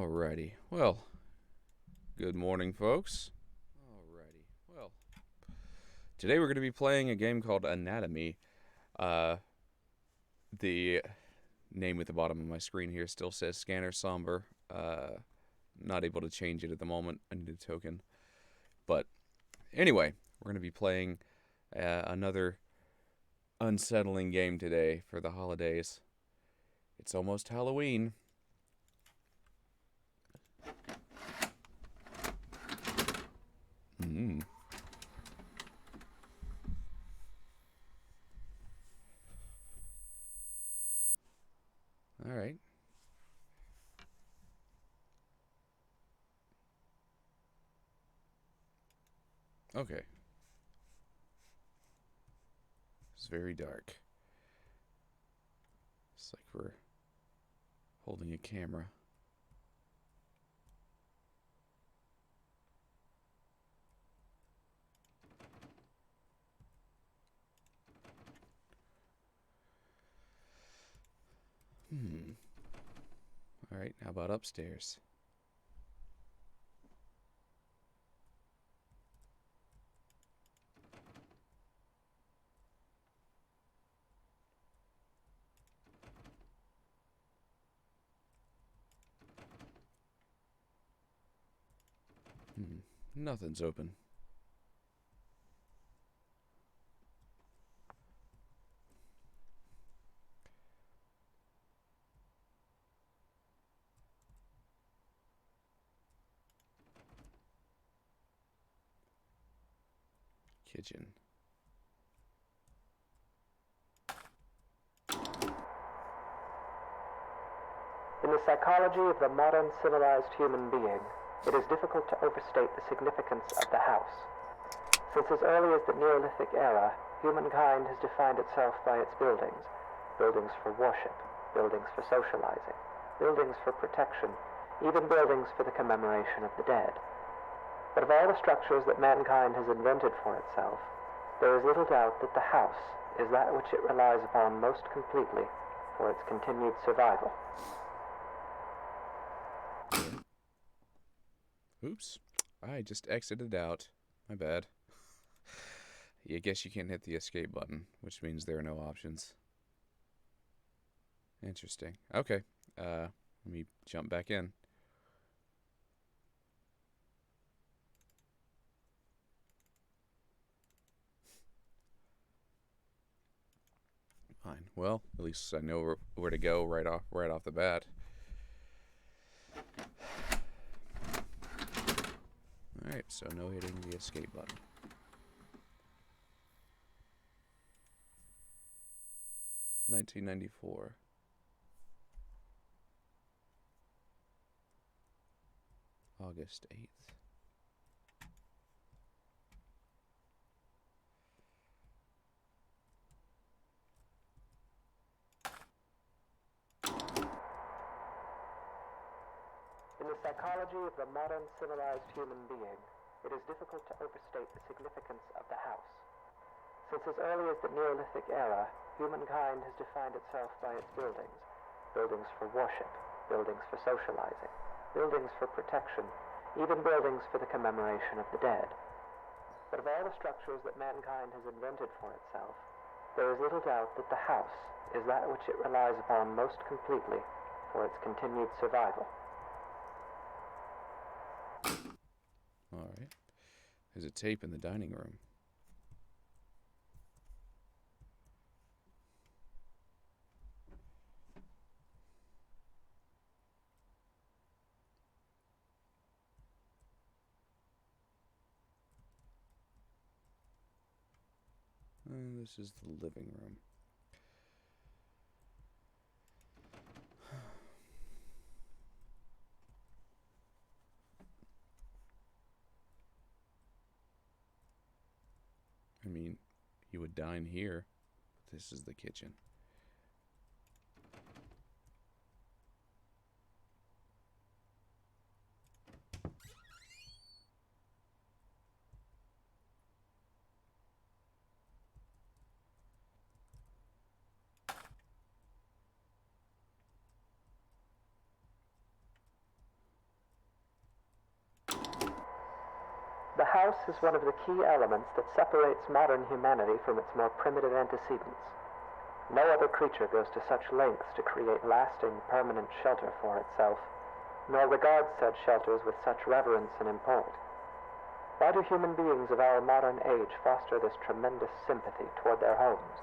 Alrighty. Well, good morning, folks. Alrighty. Well, today we're going to be playing a game called Anatomy. The name at the bottom of my screen here still says Scanner Somber. Not able to change it at the moment. I need a token. But anyway, we're going to be playing another unsettling game today for the holidays. It's almost Halloween. All right. Okay. It's very dark. It's like we're holding a camera. All right, how about upstairs? Nothing's open. Kitchen. In the psychology of the modern civilized human being, it is difficult to overstate the significance of the house. Since as early as the Neolithic era, humankind has defined itself by its buildings. Buildings for worship, buildings for socializing, buildings for protection, even buildings for the commemoration of the dead. But of all the structures that mankind has invented for itself, there is little doubt that the house is that which it relies upon most completely for its continued survival. Oops. I just exited out. My bad. I guess you can't hit the escape button, which means there are no options. Interesting. Okay. Let me jump back in. Fine. Well, at least I know where to go right off the bat. Alright, so no hitting the escape button. $19.94. August 8th. In the psychology of the modern civilized human being, it is difficult to overstate the significance of the house. Since as early as the Neolithic era, humankind has defined itself by its buildings. Buildings for worship, buildings for socializing, buildings for protection, even buildings for the commemoration of the dead. But of all the structures that mankind has invented for itself, there is little doubt that the house is that which it relies upon most completely for its continued survival. Alright. There's a tape in the dining room. And this is the living room. I mean, you would dine here. This is the kitchen. The house is one of the key elements that separates modern humanity from its more primitive antecedents. No other creature goes to such lengths to create lasting, permanent shelter for itself, nor regards such shelters with such reverence and import. Why do human beings of our modern age foster this tremendous sympathy toward their homes?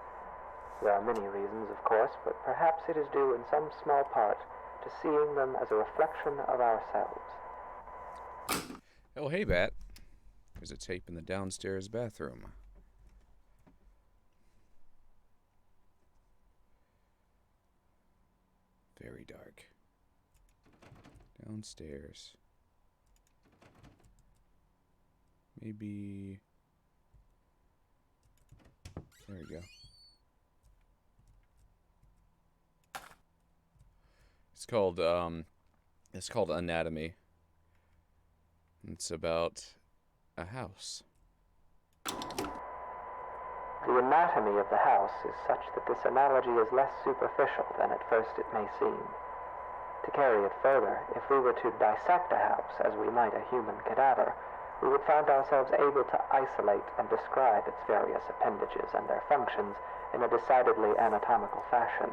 There are many reasons, of course, but perhaps it is due in some small part to seeing them as a reflection of ourselves. Oh, hey, Bat. There's a tape in the downstairs bathroom. Very dark. Downstairs. Maybe... There we go. It's called Anatomy. It's about a house. The anatomy of the house is such that this analogy is less superficial than at first it may seem. To carry it further, if we were to dissect a house as we might a human cadaver, we would find ourselves able to isolate and describe its various appendages and their functions in a decidedly anatomical fashion.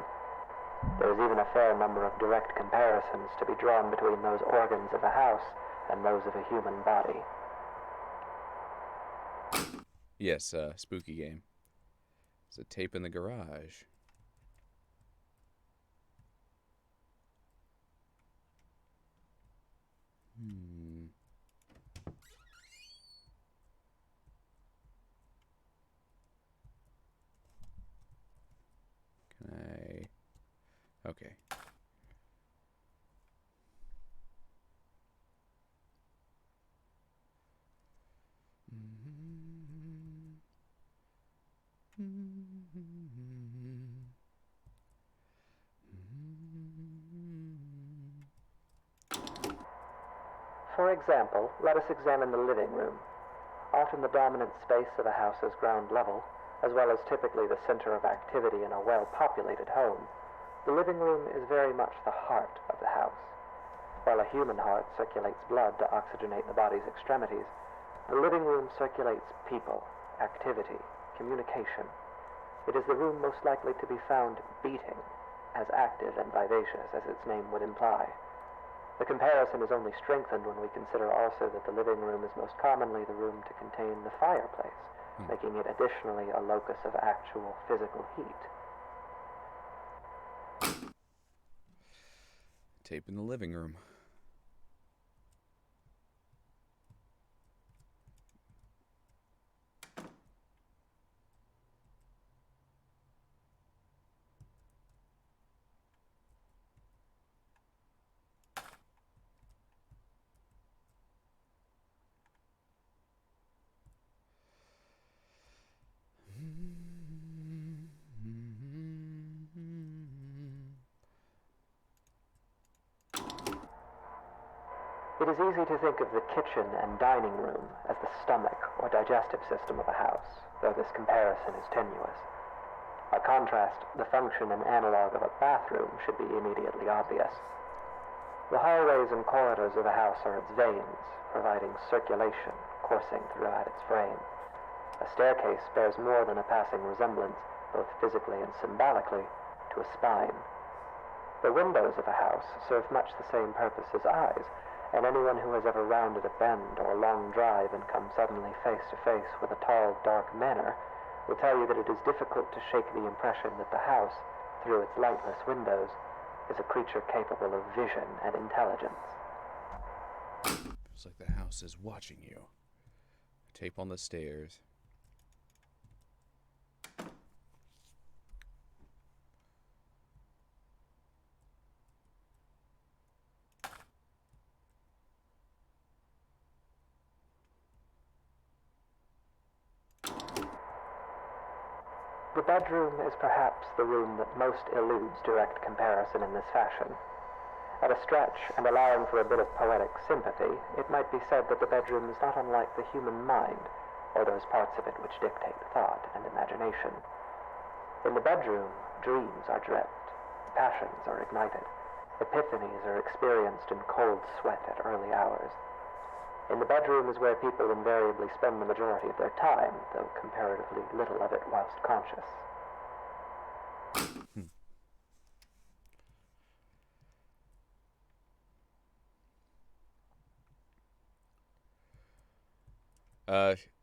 There is even a fair number of direct comparisons to be drawn between those organs of a house and those of a human body. Yes, spooky game. There's a tape in the garage. Can I... Okay. For example, let us examine the living room. Often the dominant space of a house's ground level, as well as typically the center of activity in a well-populated home, the living room is very much the heart of the house. While a human heart circulates blood to oxygenate the body's extremities, the living room circulates people, activity, communication. It is the room most likely to be found beating, as active and vivacious as its name would imply. The comparison is only strengthened when we consider also that the living room is most commonly the room to contain the fireplace, making it additionally a locus of actual physical heat. Tape in the living room. It is easy to think of the kitchen and dining room as the stomach or digestive system of a house, though this comparison is tenuous. By contrast, the function and analog of a bathroom should be immediately obvious. The hallways and corridors of a house are its veins, providing circulation coursing throughout its frame. A staircase bears more than a passing resemblance, both physically and symbolically, to a spine. The windows of a house serve much the same purpose as eyes, and anyone who has ever rounded a bend or long drive and come suddenly face to face with a tall, dark manor will tell you that it is difficult to shake the impression that the house, through its lightless windows, is a creature capable of vision and intelligence. Feels like the house is watching you. Tape on the stairs. The bedroom is perhaps the room that most eludes direct comparison in this fashion. At a stretch, and allowing for a bit of poetic sympathy, it might be said that the bedroom is not unlike the human mind, or those parts of it which dictate thought and imagination. In the bedroom, dreams are dreamt, passions are ignited, epiphanies are experienced in cold sweat at early hours. In the bedroom is where people invariably spend the majority of their time, though comparatively little of it whilst conscious.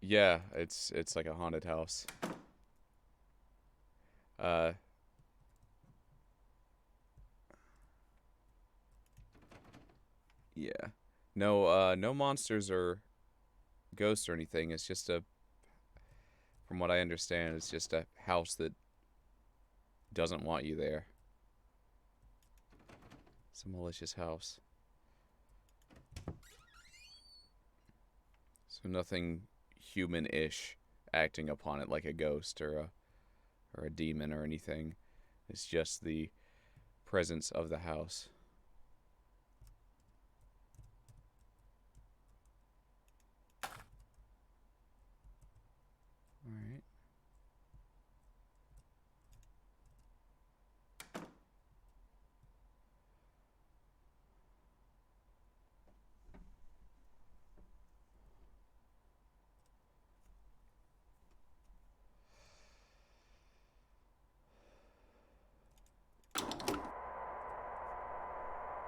Yeah, it's like a haunted house. Uh, yeah. No, no monsters or ghosts or anything. It's just from what I understand, it's just a house that doesn't want you there. It's a malicious house. So nothing human-ish acting upon it like a ghost or a demon or anything. It's just the presence of the house. All right.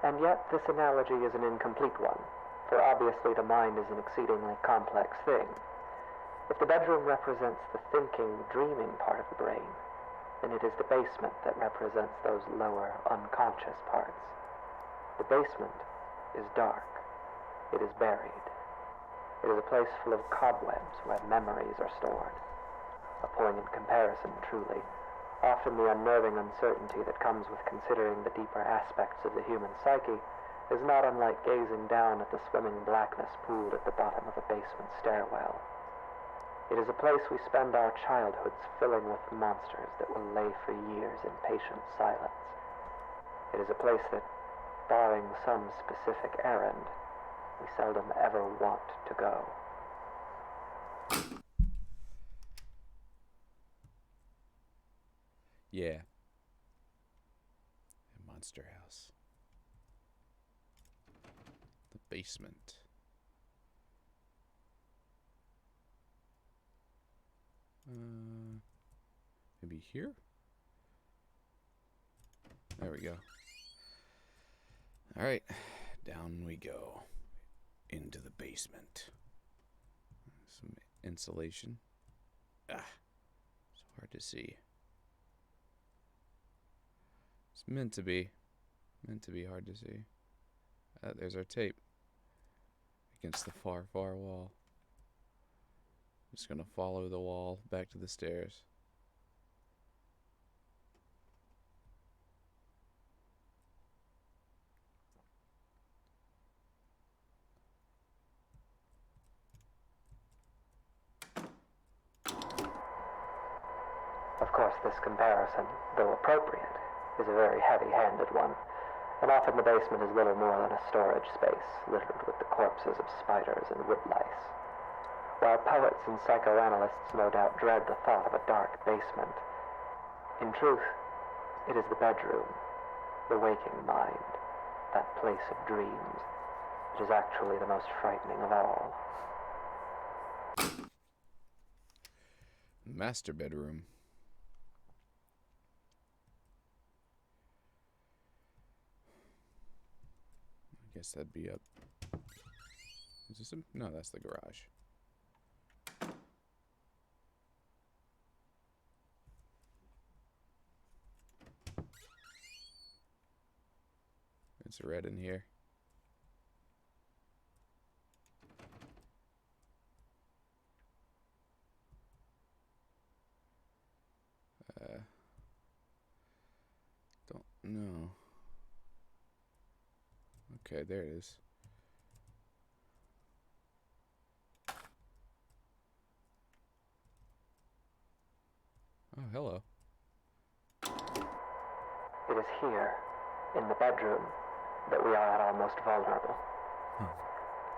And yet, this analogy is an incomplete one, for obviously the mind is an exceedingly complex thing. If the bedroom represents the thinking, dreaming part of the brain, then it is the basement that represents those lower, unconscious parts. The basement is dark. It is buried. It is a place full of cobwebs where memories are stored. A poignant comparison, truly. Often the unnerving uncertainty that comes with considering the deeper aspects of the human psyche is not unlike gazing down at the swimming blackness pooled at the bottom of a basement stairwell. It is a place we spend our childhoods filling with monsters that will lay for years in patient silence. It is a place that, barring some specific errand, we seldom ever want to go. Yeah. A monster house. The basement. Maybe here? There we go. Alright. Down we go. Into the basement. Some insulation. It's hard to see. It's meant to be. Meant to be hard to see. There's our tape. Against the far, far wall. Just gonna follow the wall back to the stairs. Of course, this comparison, though appropriate, is a very heavy-handed one, and often the basement is little more than a storage space littered with the corpses of spiders and woodlice. While poets and psychoanalysts no doubt dread the thought of a dark basement, in truth, it is the bedroom, the waking mind, that place of dreams. It is actually the most frightening of all. Master bedroom. I guess that'd be up. Is this a... No, that's the garage. It's red in here. Don't know. Okay, there it is. Oh, hello. It is here, in the bedroom, that we are at our most vulnerable.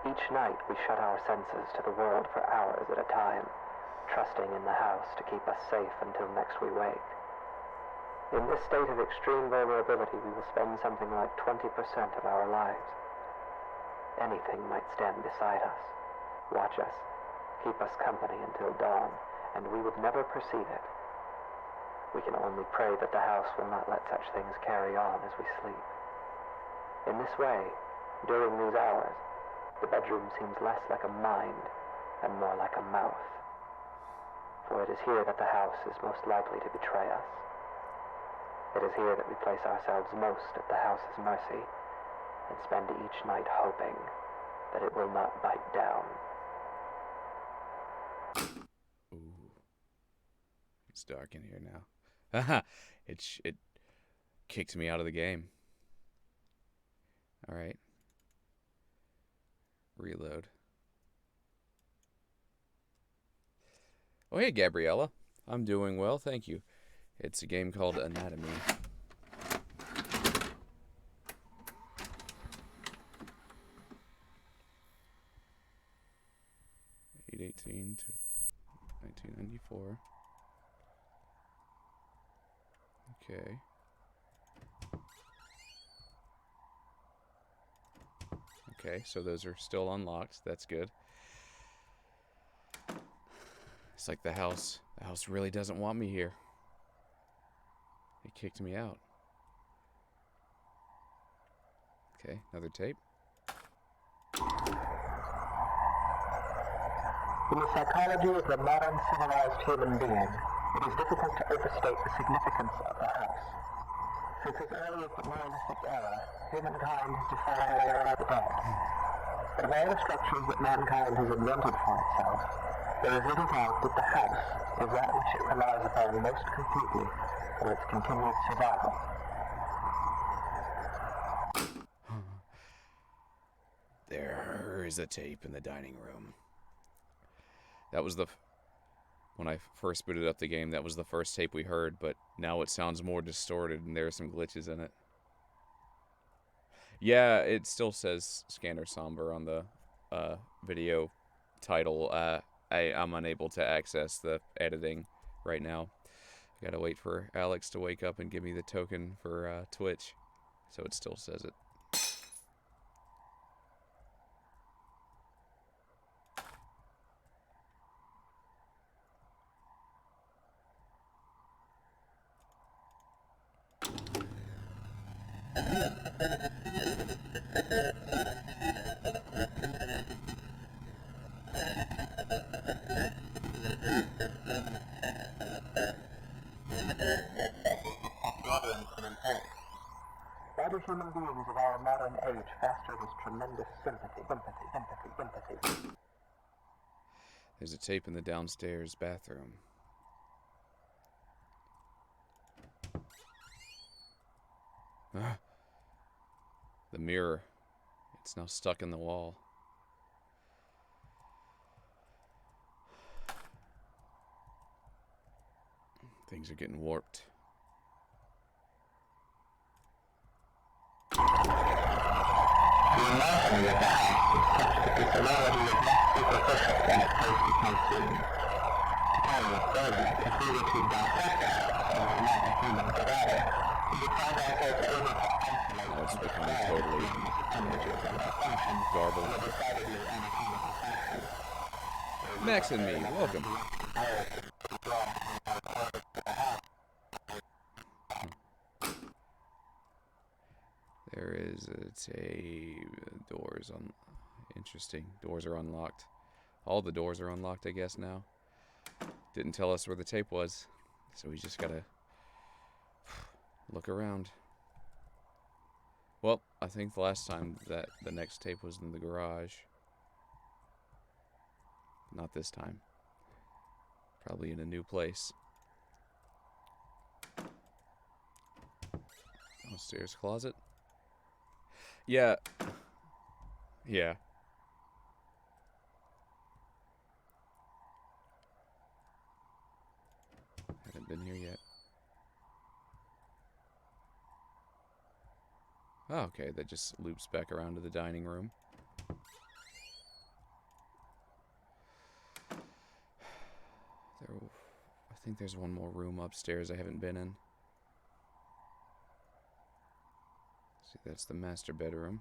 Each night we shut our senses to the world for hours at a time, trusting in the house to keep us safe until next we wake. In this state of extreme vulnerability, we will spend something like 20% of our lives. Anything might stand beside us, watch us, keep us company until dawn, and we would never perceive it. We can only pray that the house will not let such things carry on as we sleep. In this way, during these hours, the bedroom seems less like a mind and more like a mouth. For it is here that the house is most likely to betray us. It is here that we place ourselves most at the house's mercy and spend each night hoping that it will not bite down. Ooh, it's dark in here now. Haha, it kicked me out of the game. All right, reload. Oh hey, Gabriella, I'm doing well, thank you. It's a game called Anatomy. 8/18 to 1994. Okay. Okay, so those are still unlocked. That's good. It's like the house really doesn't want me here. It kicked me out. Okay, another tape. In the psychology of the modern civilized human being, it is difficult to overstate the significance of the house. Since as early as the Neolithic era, humankind has defied the dead. Of all the structures that mankind has invented for itself, there is little doubt that the house is that which it relies upon most completely for its continued survival. There is a tape in the dining room. That was when I first booted up the game, that was the first tape we heard, but now it sounds more distorted and there are some glitches in it. Yeah, it still says Scanner Somber on the video title. I'm unable to access the editing right now. I gotta wait for Alex to wake up and give me the token for Twitch, so it still says it. Why do human beings of our modern age foster this tremendous sympathy? There's a tape in the downstairs bathroom. The mirror. It's now stuck in the wall. Things are getting warped. Now it's becoming totally garbled. Max and me, welcome. There is a tape. Doors on. Interesting. Doors are unlocked. All the doors are unlocked, I guess, now. Didn't tell us where the tape was, so we just gotta look around. Well, I think the last time that the next tape was in the garage. Not this time. Probably in a new place. Downstairs closet. Yeah. Yeah. Haven't been here yet. Oh, okay, that just loops back around to the dining room. I think there's one more room upstairs I haven't been in. See, that's the master bedroom.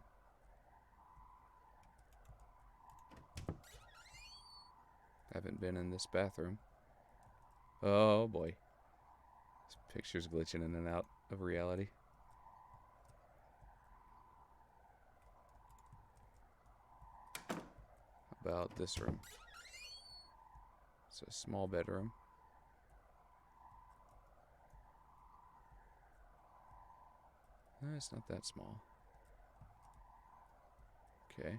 Haven't been in this bathroom. Oh boy. This picture's glitching in and out of reality. How about this room? It's a small bedroom. No, it's not that small. Okay.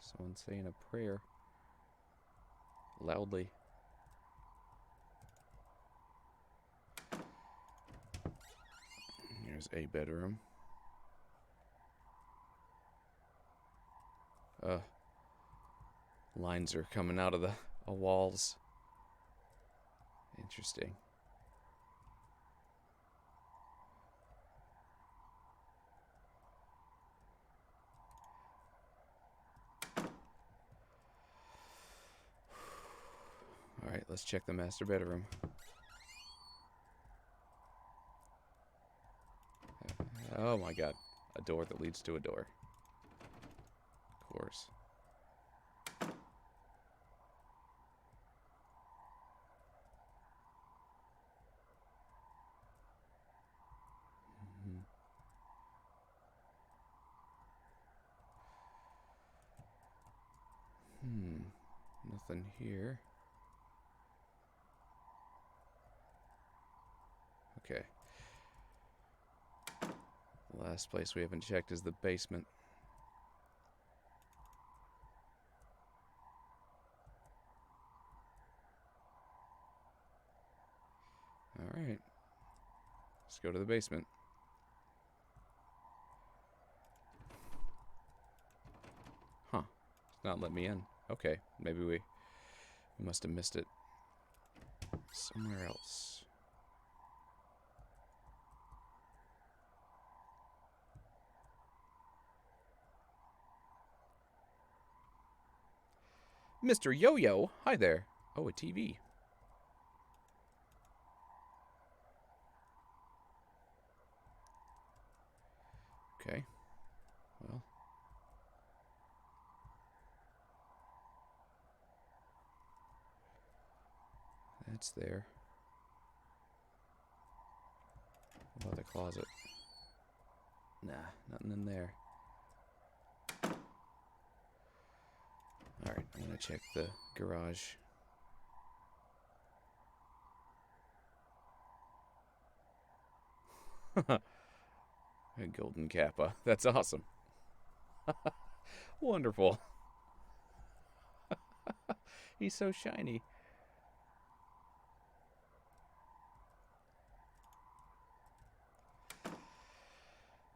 Someone saying a prayer loudly. Here's a bedroom. Lines are coming out of the walls. Interesting. Alright, let's check the master bedroom. Oh my god. A door that leads to a door. Of course. Nothing here. Okay. The last place we haven't checked is the basement. Alright. Let's go to the basement. Huh. It's not letting me in. Okay. Maybe we must have missed it somewhere else. Mr. Yo-Yo! Hi there. Oh, a TV. Okay. Well. That's there. What about the closet? Nah, nothing in there. Alright, I'm gonna check the garage. A golden kappa. That's awesome. Wonderful. He's so shiny.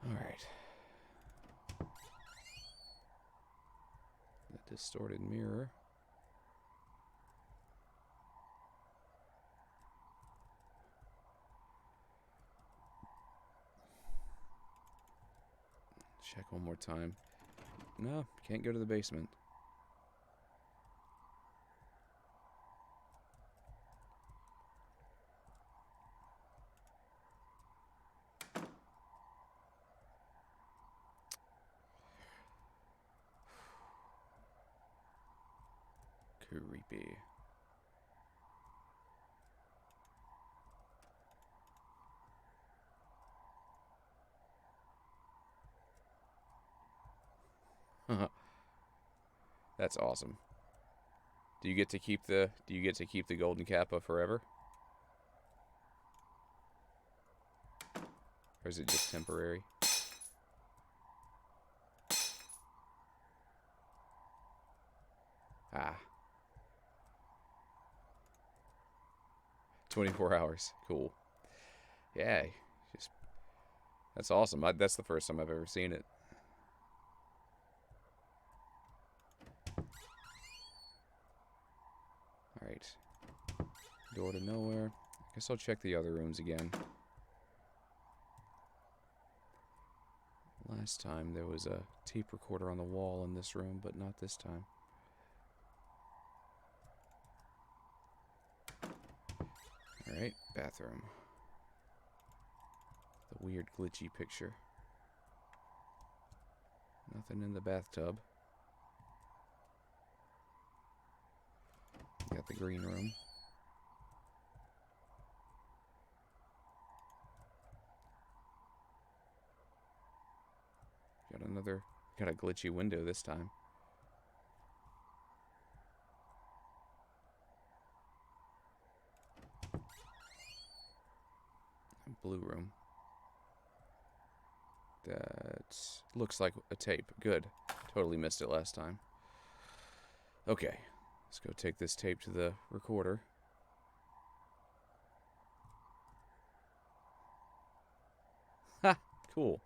Alright. The distorted mirror. Check one more time. No, can't go to the basement. Creepy. That's awesome. Do you get to keep the golden kappa forever? Or is it just temporary? Ah. 24 hours. Cool. Yeah. Just that's awesome. That's the first time I've ever seen it. Alright. Door to nowhere. I guess I'll check the other rooms again. Last time there was a tape recorder on the wall in this room, but not this time. Alright, bathroom. The weird glitchy picture. Nothing in the bathtub. Got the green room. Got a glitchy window this time. Blue room. That looks like a tape. Good. Totally missed it last time. Okay. Let's go take this tape to the recorder. Ha! Cool.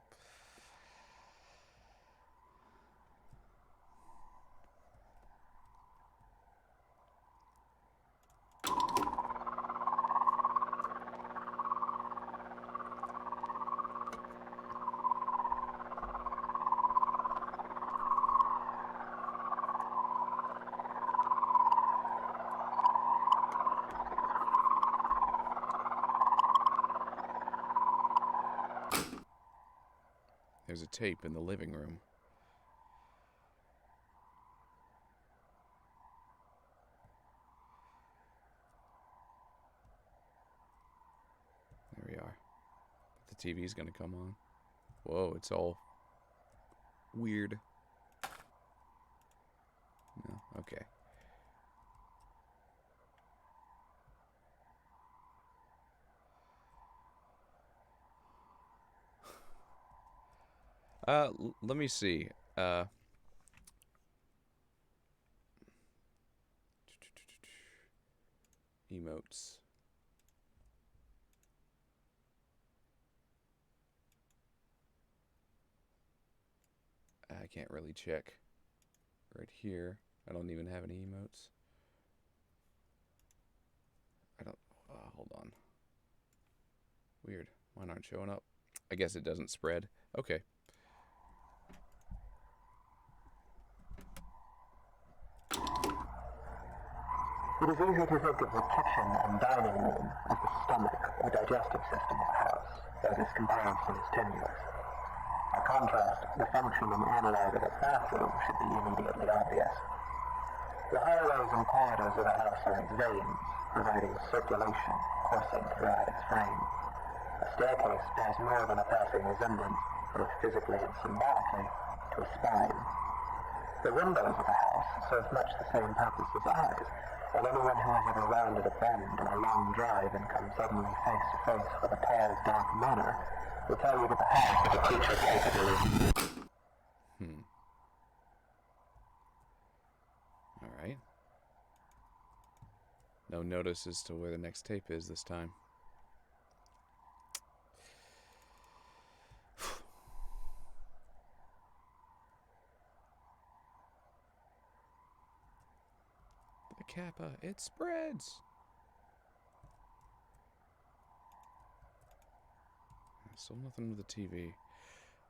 There's a tape in the living room. There we are. The TV's gonna come on. Whoa, it's all weird. No, okay. Let me see. Emotes. I can't really check. Right here. I don't even have any emotes. I don't... hold on. Weird. Mine aren't showing up. I guess it doesn't spread. Okay. It is easy to think of the kitchen and dining room as the stomach or digestive system of a house, though this comparison is tenuous. By contrast, the function and analog of a bathroom should be immediately obvious. The hallways and corridors of a house are like veins, providing circulation coursing throughout its frame. A staircase bears more than a passing resemblance, both physically and symbolically, to a spine. The windows of a house serve much the same purpose as eyes, and anyone who has ever rounded a bend on a long drive and come suddenly face to face with a pale, dark manor will tell you that the house is a creature capable of... Alright. No notice as to where the next tape is this time. The Kappa, it spreads! Still nothing with the TV.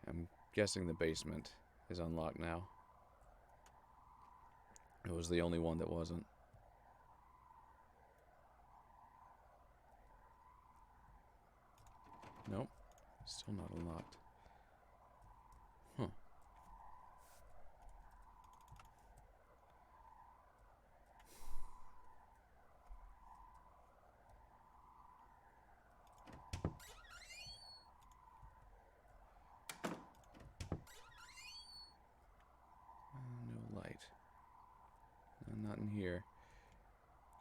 I'm guessing the basement is unlocked now. It was the only one that wasn't. Nope. Still not unlocked. Huh. No light. No, not in here.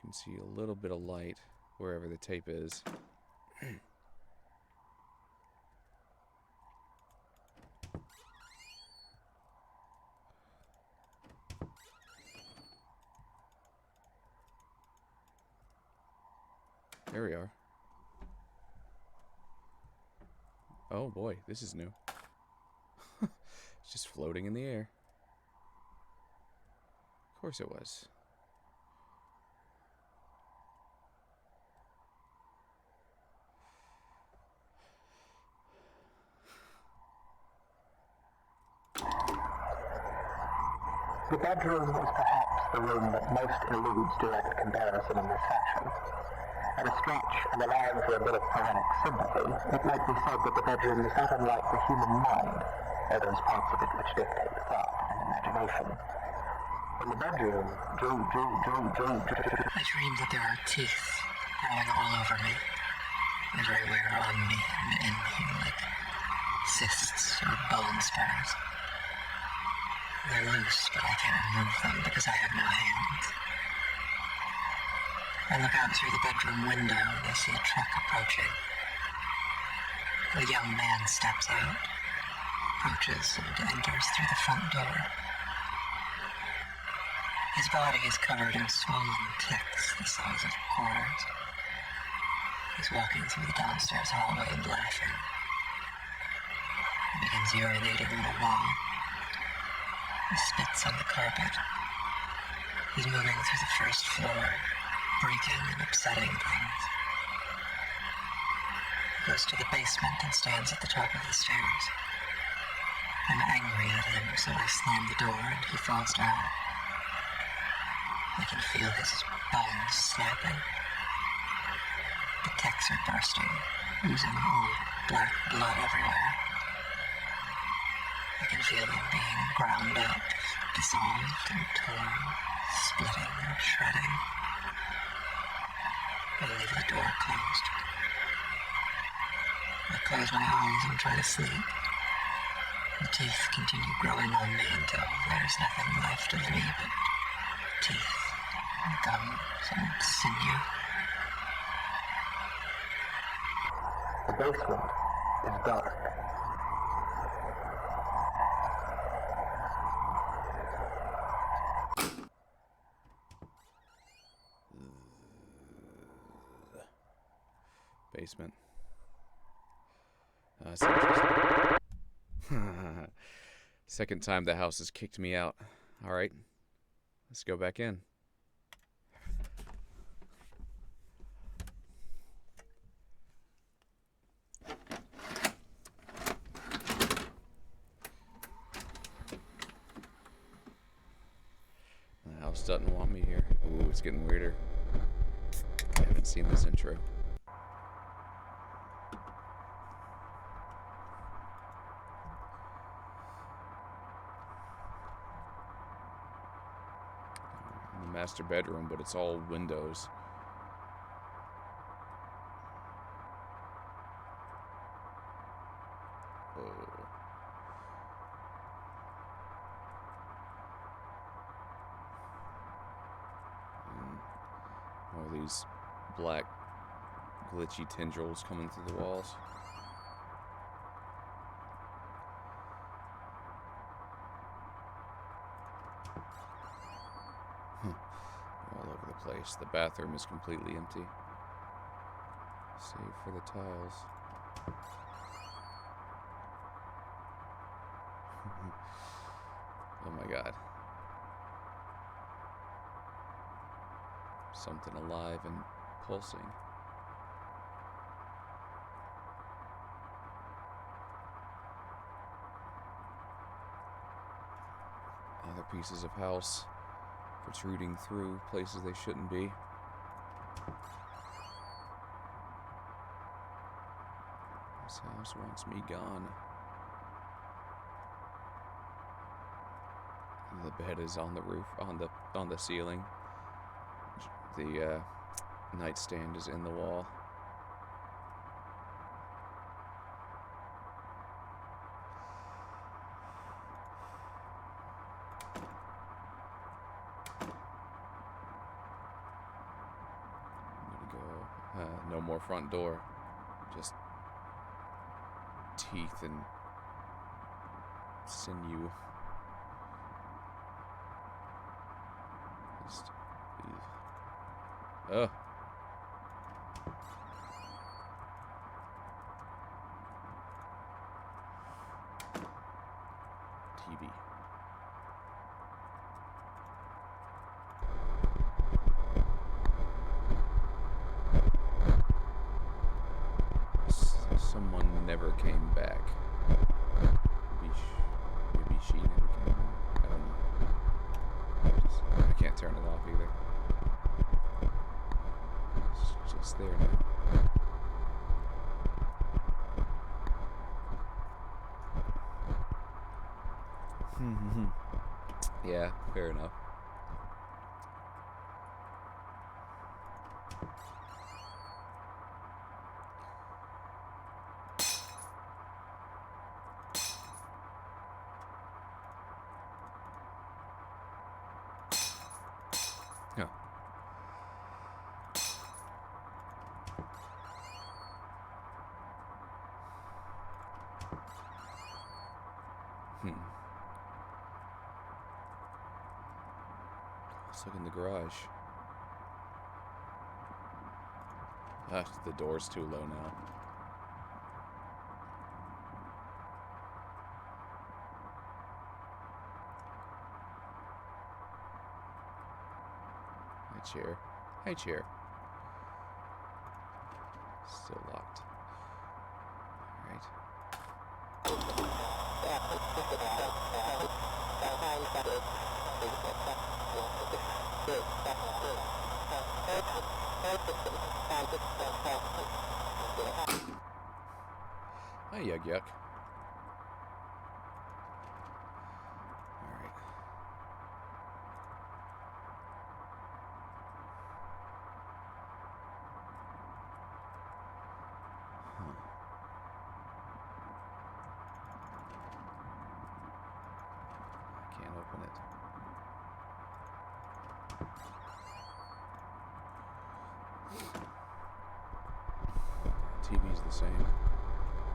You can see a little bit of light wherever the tape is. There we are. Oh boy, this is new. It's just floating in the air. Of course it was. The bedroom is perhaps the room that most eludes direct comparison in this fashion. At a stretch, and allowing for a bit of poetic sympathy, it might be said that the bedroom is not unlike the human mind, or those parts of it which dictate thought and imagination. In the bedroom, I dream that there are teeth growing all over me, everywhere on me and in me, like cysts or bone spurs. They're loose, but I can't remove them because I have no hands. I look out through the bedroom window and I see a truck approaching. A young man steps out, approaches, and enters through the front door. His body is covered in swollen ticks the size of quarters. He's walking through the downstairs hallway and laughing. He begins urinating on the wall. He spits on the carpet. He's moving through the first floor, breaking and upsetting things. He goes to the basement and stands at the top of the stairs. I'm angry at him, so I slam the door and he falls down. I can feel his bones snapping. The ticks are bursting, oozing old black blood everywhere. I can feel them being ground up, dissolved and torn, splitting and shredding. I leave the door closed. I close my eyes and try to sleep. The teeth continue growing on me until there's nothing left of me but teeth and gums and sinew. the basement is dark. Basement. That's interesting. Second time the house has kicked me out. Alright. Let's go back in. The house doesn't want me here. Ooh, it's getting weirder. I haven't seen this intro. Master bedroom, but it's all windows. Oh. All these black glitchy tendrils coming through the walls. All over the place. The bathroom is completely empty, save for the tiles. Oh my god. Something alive and pulsing. Other pieces of house protruding through places they shouldn't be. This house wants me gone. The bed is on the roof, on the ceiling. The nightstand is in the wall. No more front door. Just teeth and sinew. Just, ugh. TV. Someone never came back. Maybe she never came back. I don't know. can't turn it off either. It's just there now. Yeah, fair enough. Oh. Let's look in the garage. Ah, the door's too low now. Hi, chair. Hi, chair. Still locked. Alright. Hi, Yug Yuck. Alright. I can't open it. TV's the same.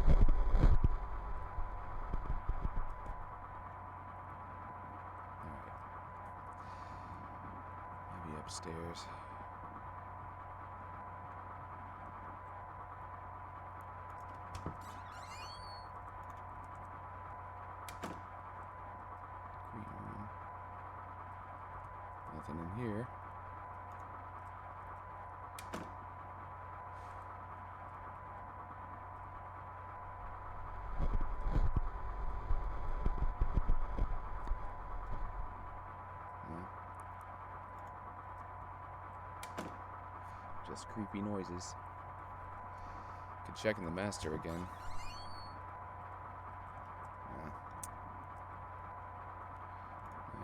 Alright. Maybe upstairs. Green room. Nothing in here. Just creepy noises. Could check in the master again.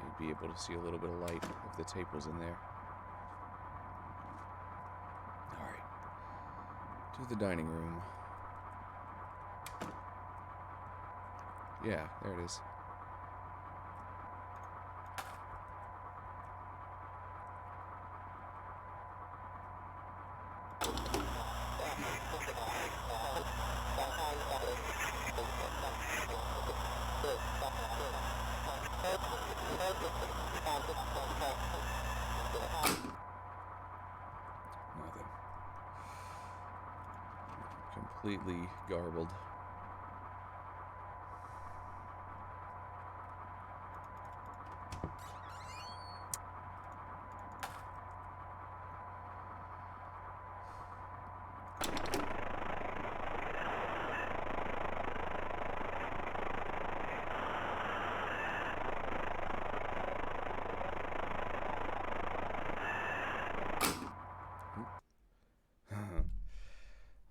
You'd be able to see a little bit of light if the tape was in there. Alright. To the dining room. Yeah, there it is. Nothing. Completely garbled.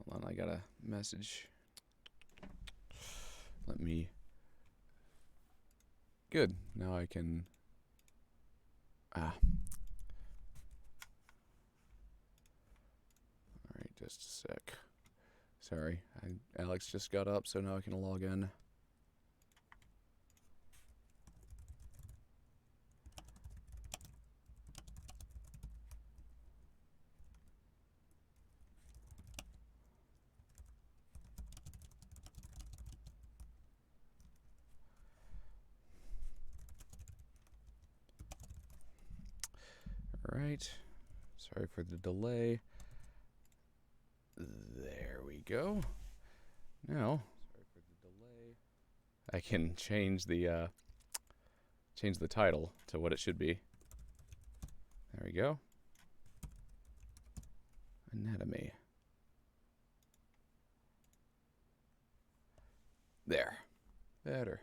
Hold on, I got a message. Let me... Good. Now I can... Alright, just a sec. Sorry, Alex just got up, so now I can log in. Alright, sorry for the delay. There we go. Now, sorry for the delay. I can change the title to what it should be. There we go. Anatomy. There. Better.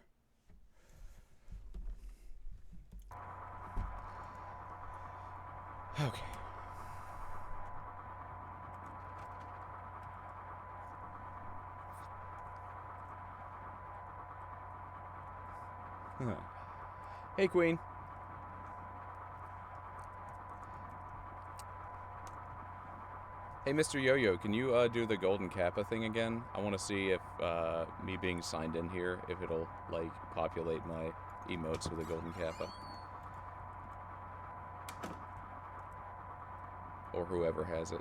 Hey, Queen. Hey, Mr. Yo-Yo, can you do the golden kappa thing again? I want to see if me being signed in here, if it'll, like, populate my emotes with a golden kappa. Or whoever has it.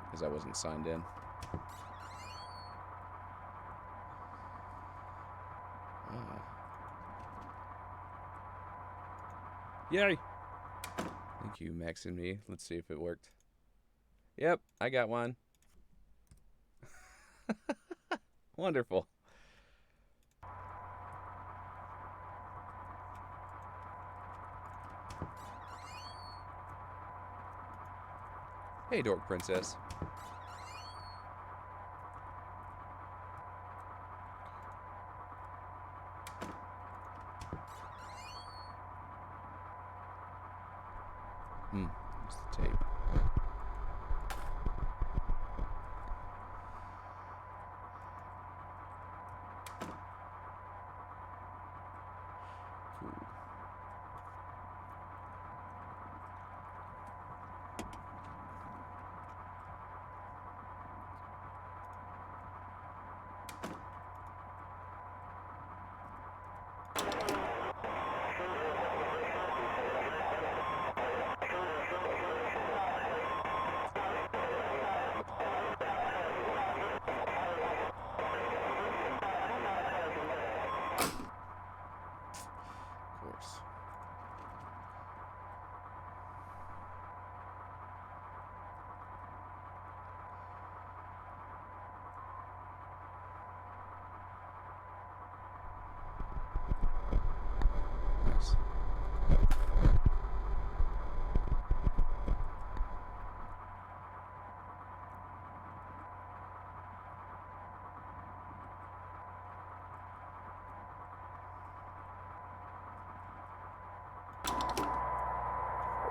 Because I wasn't signed in. Yay! Thank you, Max and me. Let's see if it worked. Yep, I got one. Wonderful. Hey, Dork Princess. Here's the tape. Cool. Of course. Nice.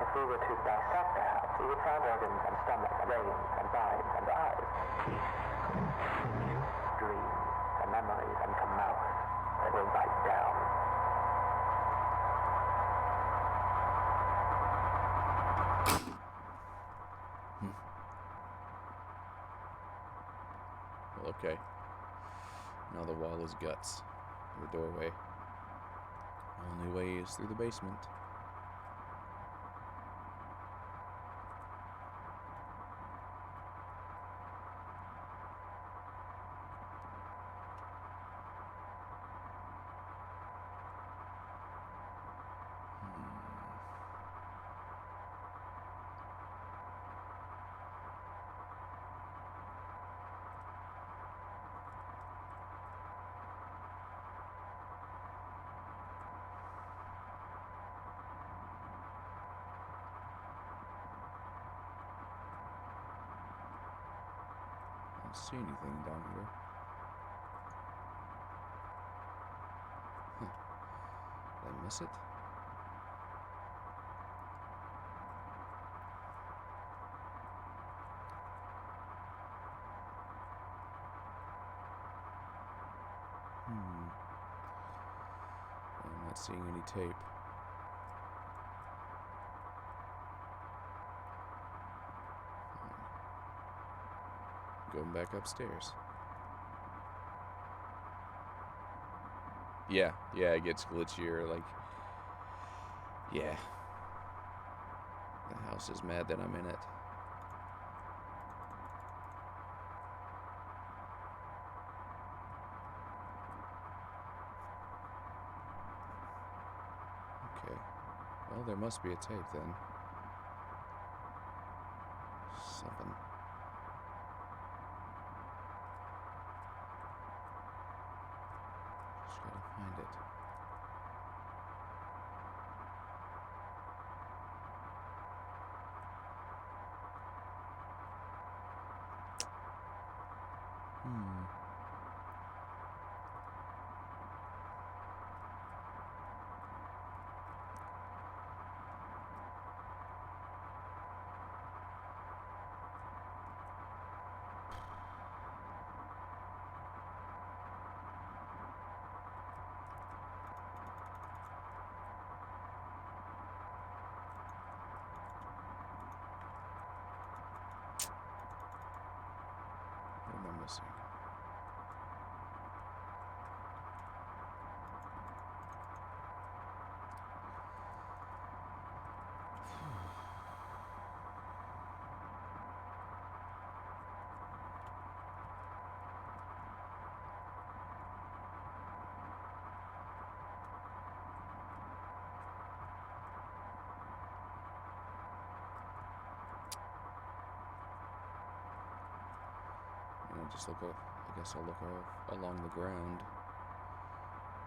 If we were to dissect the house, we would find organs and stomach, brains and minds and eyes, dreams and memories and a mouth that will bite down. Well, okay. Now the wall is guts. The doorway. Only way is through the basement. I don't see anything down here. Huh. Did I miss it? I'm not seeing any tape. Fine. Going back upstairs. Yeah, it gets glitchier, like... Yeah. The house is mad that I'm in it. Okay. Well, there must be a tape then. Something. Just gotta find it. just look off. I guess I'll look off along the ground.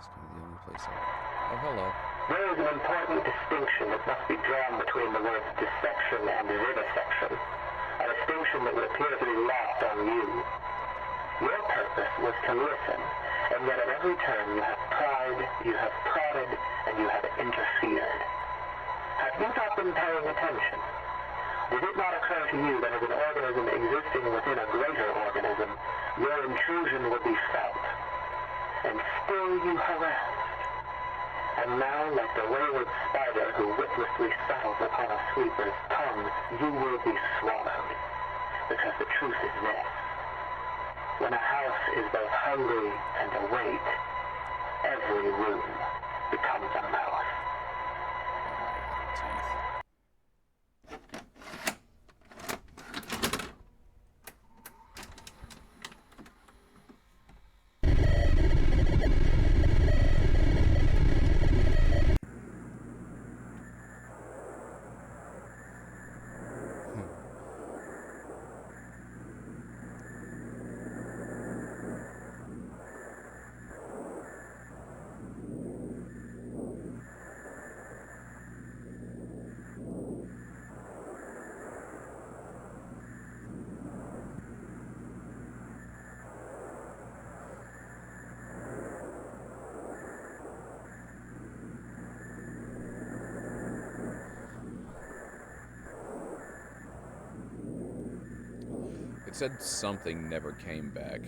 It's kind of the only place Oh, hello. There is an important distinction that must be drawn between the words dissection and vivisection, a distinction that would appear to be lost on you. Your purpose was to listen, and yet at every turn you have pried, you have prodded, and you have interfered. Have you not been paying attention? Did it not occur to you that as an organism existing within a greater organism, your intrusion would be felt? And still you harassed. And now, like the wayward spider who witlessly settles upon a sweeper's tongue, you will be swallowed. Because the truth is this. When a house is both hungry and awake, every room becomes a mouth. It said something never came back.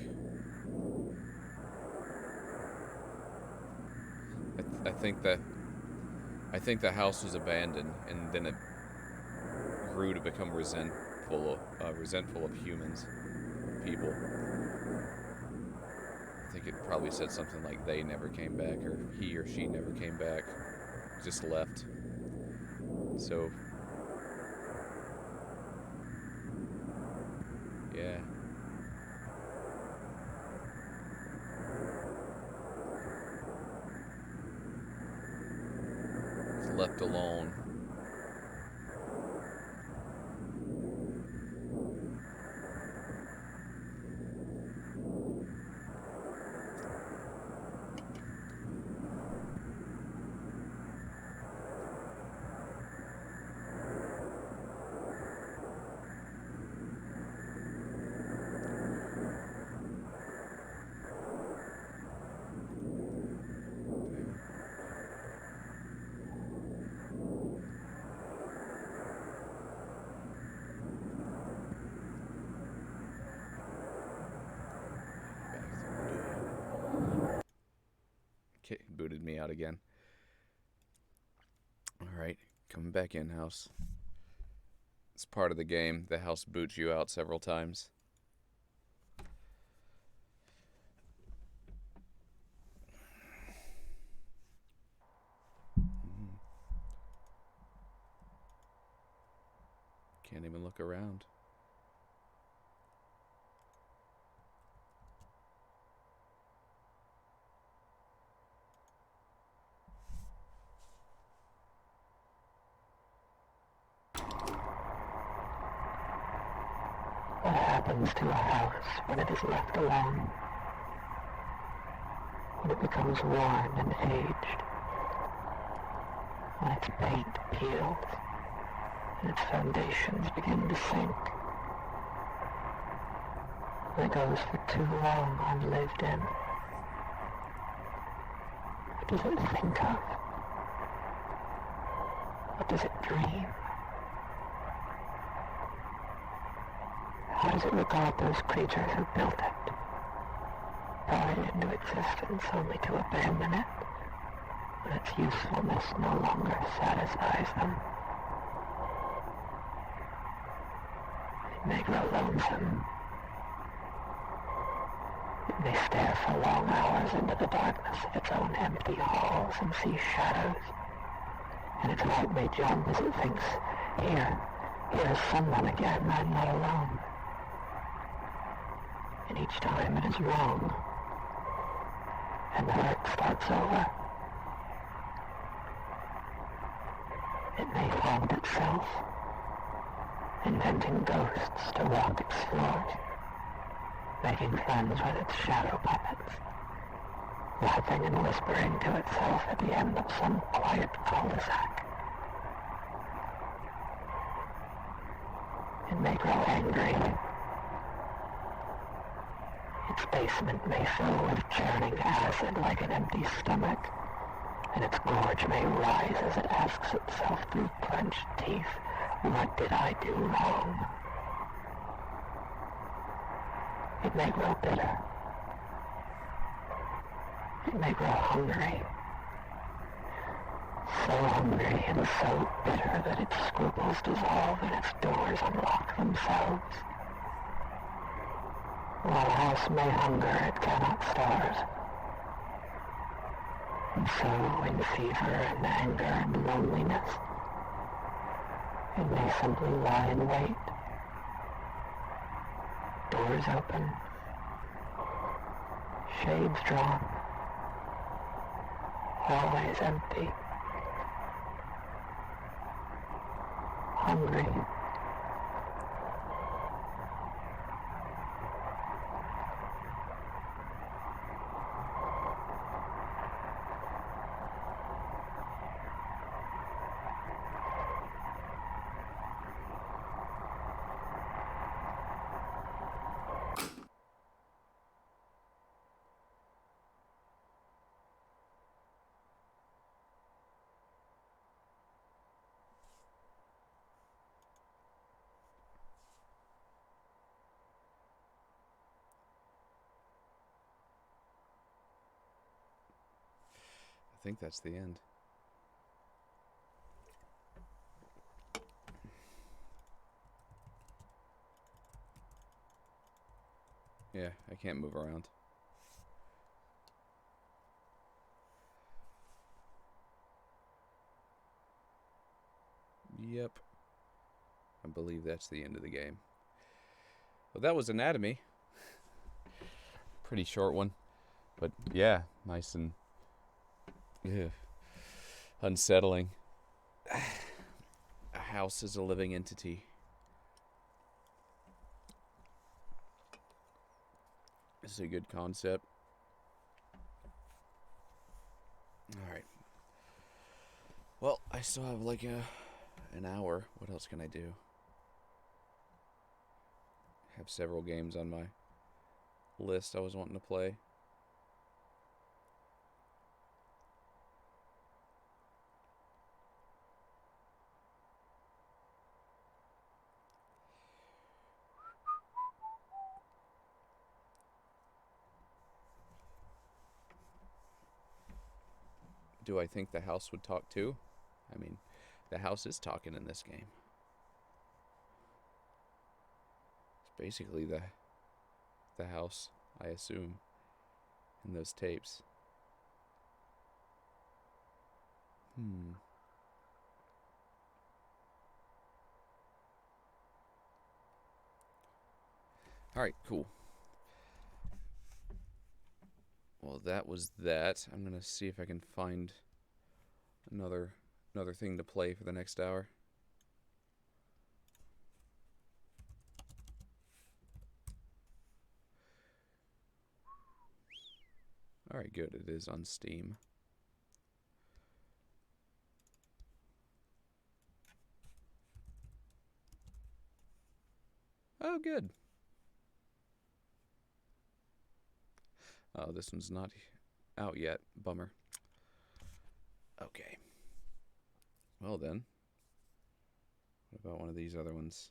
I think the house was abandoned, and then it grew to become resentful of humans, people. I think it probably said something like they never came back, or he or she never came back, just left. So, yeah. It's left alone. Okay, booted me out again. Alright, coming back in, house. It's part of the game. The house boots you out several times. Can't even look around. What happens to a house when it is left alone? When it becomes worn and aged? When its paint peels and its foundations begin to sink? When it goes for too long unlived in? What does it think of? What does it dream? How does it regard those creatures who built it, brought it into existence only to abandon it when its usefulness no longer satisfies them? It may grow lonesome. It may stare for long hours into the darkness of its own empty halls and see shadows, and its heart may jump as it thinks, here's someone again, I'm not alone. And each time it is wrong, and the hurt starts over. It may haunt itself, inventing ghosts to walk its floors, making friends with its shadow puppets, laughing and whispering to itself at the end of some quiet cul-de-sac. It may grow angry. Its basement may fill with churning acid like an empty stomach, and its gorge may rise as it asks itself through clenched teeth, what did I do wrong? It may grow bitter. It may grow hungry. So hungry and so bitter that its scruples dissolve and its doors unlock themselves. While a house may hunger, it cannot starve. And so, in fever and anger and loneliness, it may simply lie in wait. Doors open. Shades drawn. Hallways empty. Hungry. I think that's the end. Yeah, I can't move around. Yep. I believe that's the end of the game. Well, that was Anatomy. Pretty short one. But yeah, nice and unsettling. A house is a living entity. This is a good concept. Alright. Well, I still have like an hour. What else can I do? I have several games on my list I was wanting to play. Do I think the house would talk too? I mean, the house is talking in this game. It's basically the house, I assume, in those tapes. Alright, cool. Well, that was that. I'm gonna see if I can find another thing to play for the next hour. Alright, good. It is on Steam. Oh, good. Oh, this one's not out yet. Bummer. Okay. Well then. What about one of these other ones?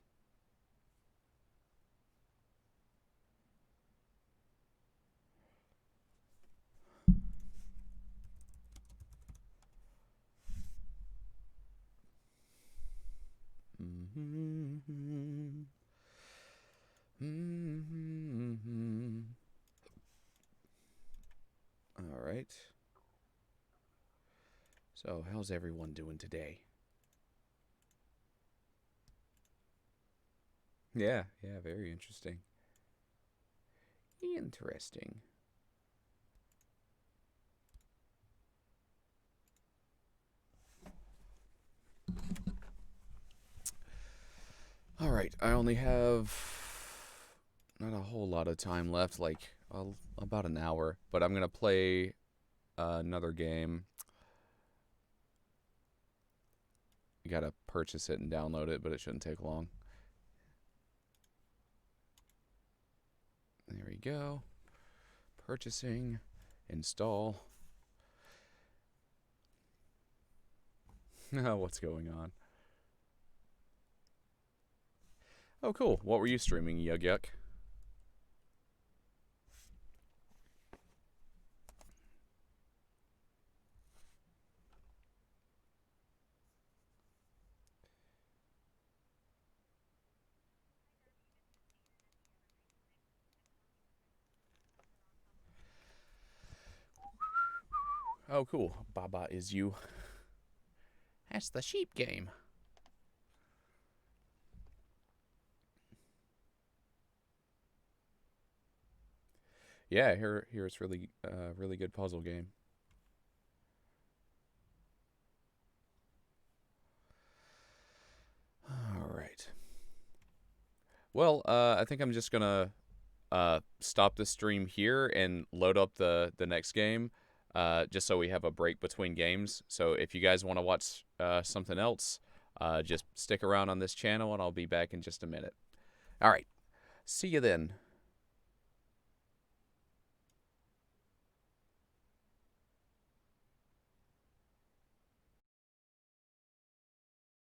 All right. So, how's everyone doing today? Yeah, very interesting. Interesting. All right, I only have not a whole lot of time left, like about an hour. But I'm gonna play another game. You gotta purchase it and download it, but it shouldn't take long. There we go. Purchasing, install. What's going on? Oh, cool. What were you streaming, Yug Yuck? Oh, cool. Baba is you. That's the sheep game. Yeah, here it's really really good puzzle game. All right. Well, I think I'm just gonna stop the stream here and load up the next game, just so we have a break between games. So if you guys want to watch something else, just stick around on this channel, and I'll be back in just a minute. All right. See you then.